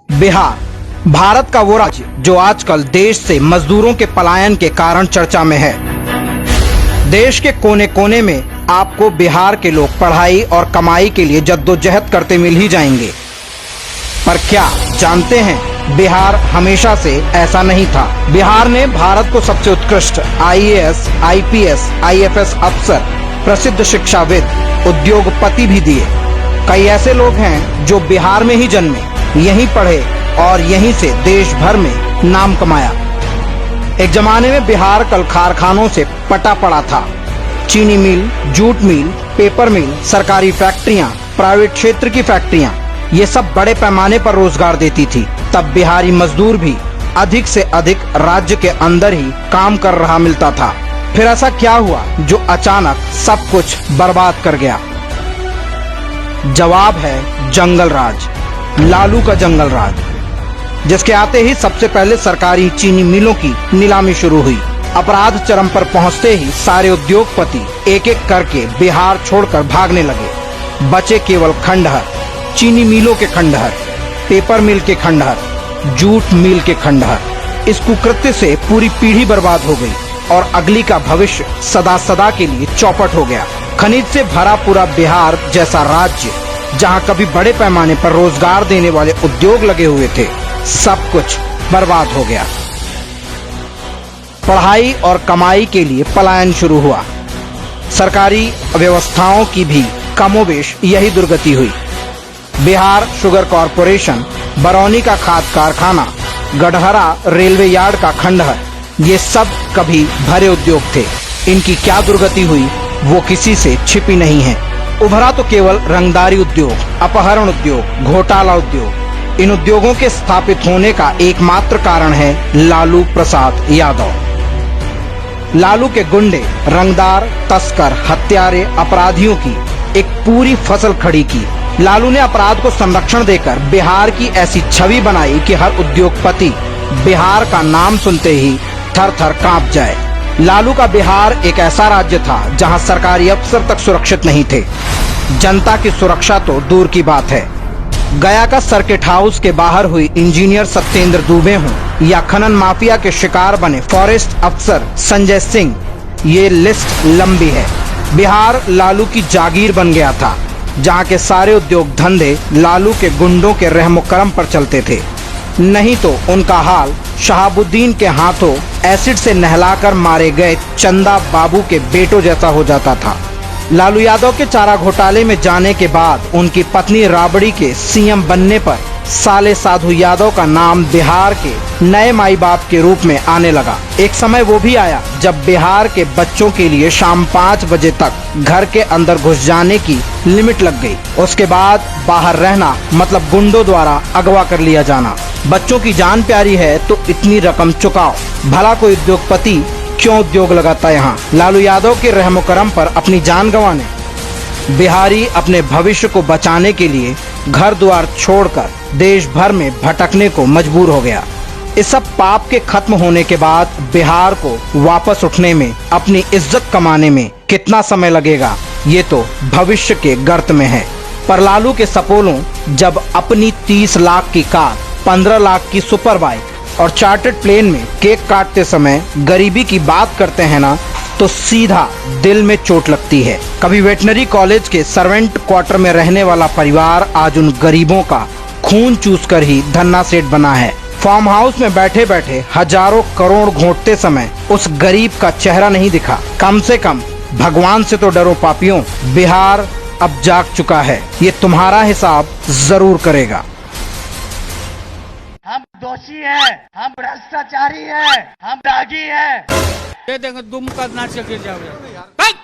बिहार भारत का वो राज्य जो आजकल देश से मजदूरों के पलायन के कारण चर्चा में है। देश के कोने कोने में आपको बिहार के लोग पढ़ाई और कमाई के लिए जद्दोजहद करते मिल ही जाएंगे। पर क्या जानते हैं, बिहार हमेशा से ऐसा नहीं था। बिहार ने भारत को सबसे उत्कृष्ट आईएएस, आईपीएस, आईएफएस अफसर, प्रसिद्ध शिक्षाविद, उद्योगपति भी दिए। कई ऐसे लोग हैं जो बिहार में ही जन्मे, यहीं पढ़े और यहीं से देश भर में नाम कमाया। एक जमाने में बिहार कल कारखानों से पटा पड़ा था। चीनी मिल, जूट मिल, पेपर मिल, सरकारी फैक्ट्रियां, प्राइवेट क्षेत्र की फैक्ट्रियां, ये सब बड़े पैमाने पर रोजगार देती थी। तब बिहारी मजदूर भी अधिक से अधिक राज्य के अंदर ही काम कर रहा मिलता था। फिर ऐसा क्या हुआ जो अचानक सब कुछ बर्बाद कर गया? जवाब है जंगल राज, लालू का जंगल राज, जिसके आते ही सबसे पहले सरकारी चीनी मिलों की नीलामी शुरू हुई। अपराध चरम पर पहुंचते ही सारे उद्योगपति एक एक करके बिहार छोड़कर भागने लगे। बचे केवल खंडहर, चीनी मिलों के खंडहर, पेपर मिल के खंडहर, जूट मिल के खंडहर। इस कुकृत्य से पूरी पीढ़ी बर्बाद हो गई और अगली का भविष्य सदा सदा के लिए चौपट हो गया। खनिज से भरा पूरा बिहार जैसा राज्य, जहां कभी बड़े पैमाने पर रोजगार देने वाले उद्योग लगे हुए थे, सब कुछ बर्बाद हो गया। पढ़ाई और कमाई के लिए पलायन शुरू हुआ। सरकारी व्यवस्थाओं की भी कमोबेश यही दुर्गति हुई। बिहार शुगर कॉरपोरेशन, बरौनी का खाद कारखाना, गढ़हरा रेलवे यार्ड का खंडहर, ये सब कभी भरे उद्योग थे। इनकी क्या दुर्गति हुई वो किसी से छिपी नहीं है। उभरा तो केवल रंगदारी उद्योग, अपहरण उद्योग, घोटाला उद्योग। इन उद्योगों के स्थापित होने का एकमात्र कारण है लालू प्रसाद यादव। लालू के गुंडे, रंगदार, तस्कर, हत्यारे, अपराधियों की एक पूरी फसल खड़ी की। लालू ने अपराध को संरक्षण देकर बिहार की ऐसी छवि बनाई कि हर उद्योगपति बिहार का नाम सुनते ही थर थर कांप जाए। लालू का बिहार एक ऐसा राज्य था जहां सरकारी अफसर तक सुरक्षित नहीं थे। जनता की सुरक्षा तो दूर की बात है। गया का सर्किट हाउस के बाहर हुई इंजीनियर सत्येंद्र दुबे हों या खनन माफिया के शिकार बने फॉरेस्ट अफसर संजय सिंह, ये लिस्ट लंबी है। बिहार लालू की जागीर बन गया था, जहां के सारे उद्योग धंधे लालू के गुंडों के रहमो करम पर चलते थे। नहीं तो उनका हाल शहाबुद्दीन के हाथों एसिड से नहलाकर मारे गए चंदा बाबू के बेटों जैसा हो जाता था। लालू यादव के चारा घोटाले में जाने के बाद उनकी पत्नी राबड़ी के सीएम बनने पर साले साधु यादव का नाम बिहार के नए माई बाप के रूप में आने लगा। एक समय वो भी आया जब बिहार के बच्चों के लिए शाम 5 बजे तक घर के अंदर घुस जाने की लिमिट लग गई। उसके बाद बाहर रहना मतलब गुंडों द्वारा अगवा कर लिया जाना। बच्चों की जान प्यारी है तो इतनी रकम चुकाओ। भला कोई उद्योगपति क्यों उद्योग लगाता यहाँ? लालू यादव के रहमो करम पर अपनी जान गंवाने बिहारी अपने भविष्य को बचाने के लिए घर द्वार छोड़कर देश भर में भटकने को मजबूर हो गया। इस सब पाप के खत्म होने के बाद बिहार को वापस उठने में, अपनी इज्जत कमाने में कितना समय लगेगा ये तो भविष्य के गर्त में है। पर लालू के सपोलों जब अपनी 30 लाख की कार, 15 लाख की सुपर बाइक और चार्टर्ड प्लेन में केक काटते समय गरीबी की बात करते हैं ना, तो सीधा दिल में चोट लगती है। कभी वेटनरी कॉलेज के सर्वेंट क्वार्टर में रहने वाला परिवार आज उन गरीबों का खून चूसकर ही धन्ना सेठ बना है। फार्म हाउस में बैठे बैठे हजारों करोड़ घोंटते समय उस गरीब का चेहरा नहीं दिखा। कम से कम भगवान से तो डरो पापियों, बिहार अब जाग चुका है। ये तुम्हारा हिसाब जरूर करेगा। हम दोषी हैं, हम भ्रष्टाचारी हैं, हम दागी हैं। ये देखो तुम का नाच के गिर जाओगे।